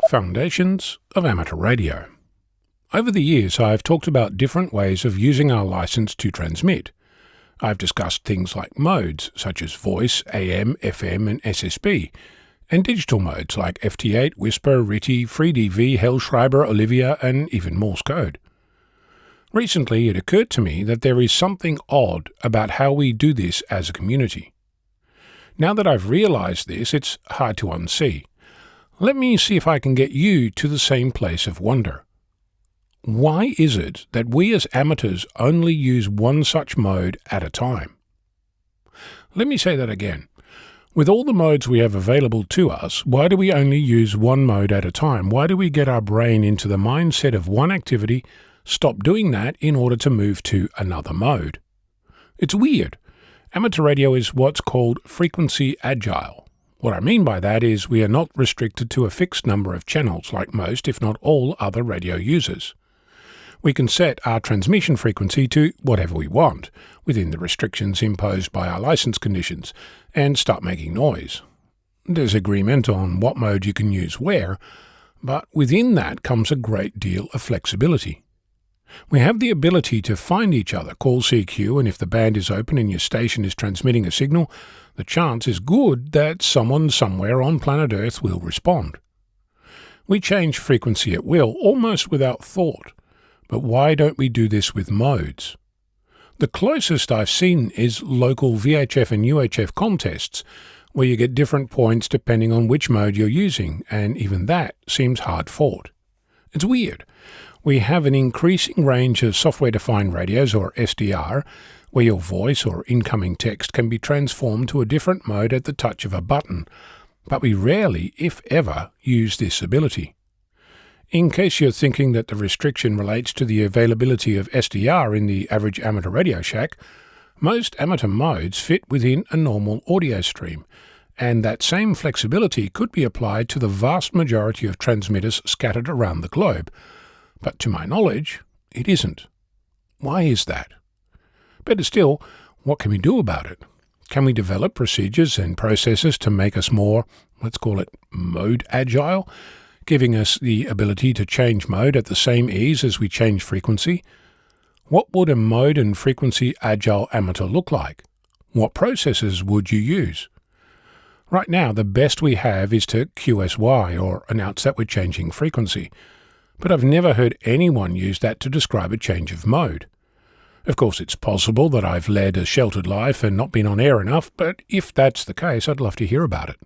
Foundations of Amateur Radio. Over the years, I've talked about different ways of using our license to transmit. I've discussed things like modes, such as voice, AM, FM, and SSB, and digital modes like FT8, Whisper, RTTY, FreeDV, Hellschreiber, Olivia, and even Morse code. Recently, it occurred to me that there is something odd about how we do this as a community. Now that I've realized this, it's hard to unsee. Let me see if I can get you to the same place of wonder. Why is it that we as amateurs only use one such mode at a time? Let me say that again. With all the modes we have available to us, why do we only use one mode at a time? Why do we get our brain into the mindset of one activity, stop doing that in order to move to another mode? It's weird. Amateur radio is what's called frequency agile. What I mean by that is we are not restricted to a fixed number of channels like most, if not all, other radio users. We can set our transmission frequency to whatever we want, within the restrictions imposed by our license conditions, and start making noise. There's agreement on what mode you can use where, but within that comes a great deal of flexibility. We have the ability to find each other, call CQ, and if the band is open and your station is transmitting a signal, the chance is good that someone somewhere on planet Earth will respond. We change frequency at will, almost without thought. But why don't we do this with modes? The closest I've seen is local VHF and UHF contests, where you get different points depending on which mode you're using, and even that seems hard fought. It's weird. We have an increasing range of software-defined radios, or SDR, where your voice or incoming text can be transformed to a different mode at the touch of a button, but we rarely, if ever, use this ability. In case you're thinking that the restriction relates to the availability of SDR in the average amateur radio shack, most amateur modes fit within a normal audio stream, and that same flexibility could be applied to the vast majority of transmitters scattered around the globe. But to my knowledge, it isn't. Why is that? Better still, what can we do about it? Can we develop procedures and processes to make us more, let's call it, mode agile, giving us the ability to change mode at the same ease as we change frequency? What would a mode and frequency agile amateur look like? What processes would you use? Right now, the best we have is to QSY, or announce that we're changing frequency. But I've never heard anyone use that to describe a change of mode. Of course, it's possible that I've led a sheltered life and not been on air enough, but if that's the case, I'd love to hear about it.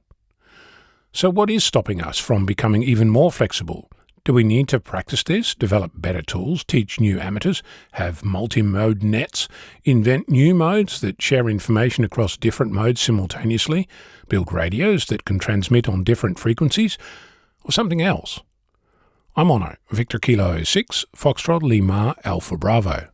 So what is stopping us from becoming even more flexible? Do we need to practice this, develop better tools, teach new amateurs, have multi-mode nets, invent new modes that share information across different modes simultaneously, build radios that can transmit on different frequencies, or something else? I'm Ono, Victor Kilo 6, Foxtrot Lima Alpha Bravo.